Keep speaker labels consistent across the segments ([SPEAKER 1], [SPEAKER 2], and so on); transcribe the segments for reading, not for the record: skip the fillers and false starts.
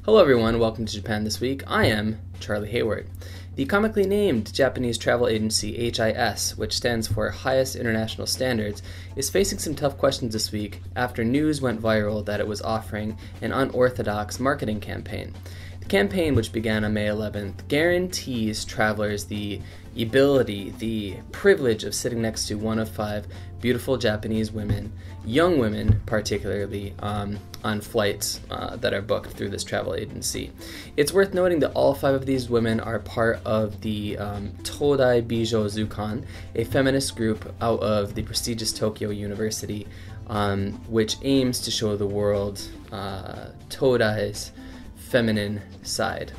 [SPEAKER 1] Hello everyone, welcome to Japan This Week. I am Charlie Hayward. The comically named Japanese travel agency H.I.S, which stands for Highest International Standards, is facing some tough questions this week after news went viral that it was offering an unorthodox marketing campaign. The campaign, which began on May 11th, guarantees travelers the ability, the privilege of sitting next to one of 5 beautiful Japanese women, young women particularly, on flights that are booked through this travel agency. It's worth noting that all 5 of these women are part of the Todai Bijo Zukan, a feminist group out of the prestigious Tokyo University, which aims to show the world Todai's feminine side.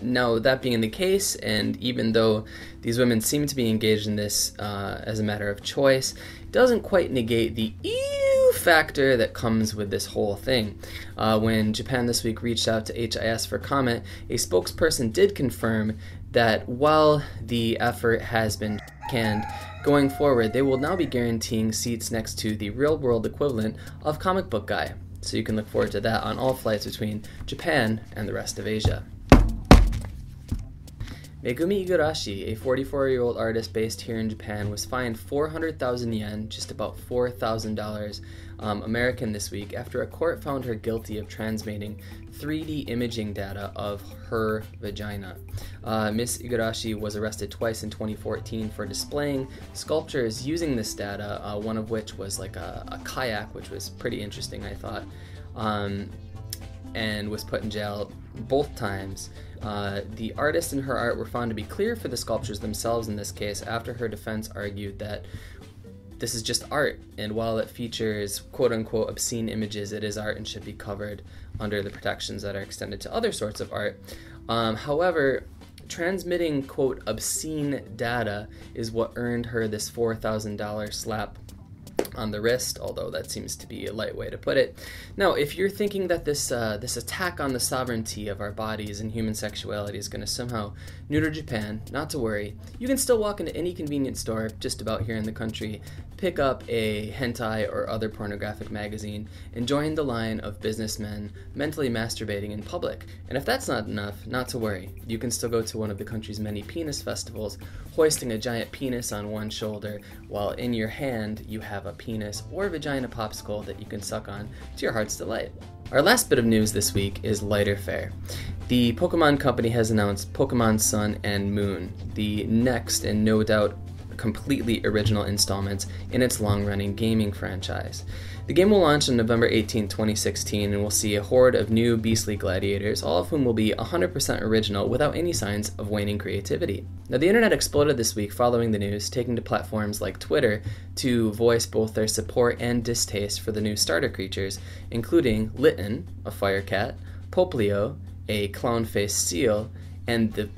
[SPEAKER 1] Now, that being the case, and even though these women seem to be engaged in this as a matter of choice, it doesn't quite negate the ew factor that comes with this whole thing. When Japan This Week reached out to HIS for comment, a spokesperson did confirm that while the effort has been canned, going forward, they will now be guaranteeing seats next to the real-world equivalent of comic book guy. So you can look forward to that on all flights between Japan and the rest of Asia. Megumi Igarashi, a 44-year-old artist based here in Japan, was fined 400,000 yen, just about $4,000 American this week, after a court found her guilty of transmitting 3D imaging data of her vagina. Miss Igarashi was arrested twice in 2014 for displaying sculptures using this data, one of which was like a kayak, which was pretty interesting, I thought, and was put in jail both times. The artist and her art were found to be clear for the sculptures themselves in this case, after her defense argued that this is just art, and while it features quote-unquote obscene images, it is art and should be covered under the protections that are extended to other sorts of art. However, transmitting quote obscene data is what earned her this $4,000 slap on the wrist, although that seems to be a light way to put it. Now, if you're thinking that this attack on the sovereignty of our bodies and human sexuality is going to somehow neuter Japan, not to worry. You can still walk into any convenience store just about here in the country, pick up a hentai or other pornographic magazine, and join the line of businessmen mentally masturbating in public. And if that's not enough, not to worry. You can still go to one of the country's many penis festivals, hoisting a giant penis on one shoulder, while in your hand you have a penis or vagina popsicle that you can suck on to your heart's delight. Our last bit of news this week is lighter fare. The Pokémon company has announced Pokémon Sun and Moon, the next and no doubt completely original installments in its long-running gaming franchise. The game will launch on November 18, 2016, and will see a horde of new beastly gladiators, all of whom will be 100% original without any signs of waning creativity. Now, the internet exploded this week following the news, taking to platforms like Twitter to voice both their support and distaste for the new starter creatures, including Litten, a fire cat, Poplio, a clown-faced seal, and the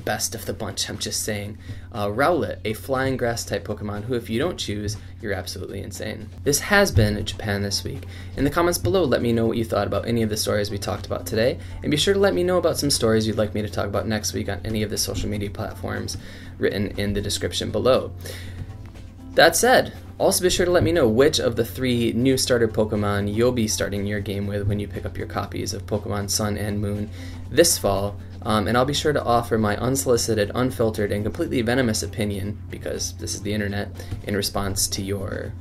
[SPEAKER 1] best of the bunch, I'm just saying, Rowlet, a flying grass-type Pokemon who, if you don't choose, you're absolutely insane. This has been Japan This Week. In the comments below, let me know what you thought about any of the stories we talked about today, and be sure to let me know about some stories you'd like me to talk about next week on any of the social media platforms written in the description below. That said, also be sure to let me know which of the 3 new starter Pokemon you'll be starting your game with when you pick up your copies of Pokemon Sun and Moon this fall, and I'll be sure to offer my unsolicited, unfiltered, and completely venomous opinion, because this is the internet, in response to your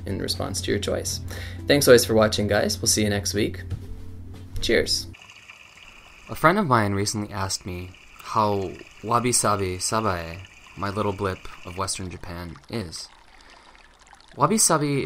[SPEAKER 1] choice. Thanks always for watching, guys. We'll see you next week. Cheers. A friend of mine recently asked me how wabi-sabi sabae, my little blip of Western Japan, is. Wabi-sabi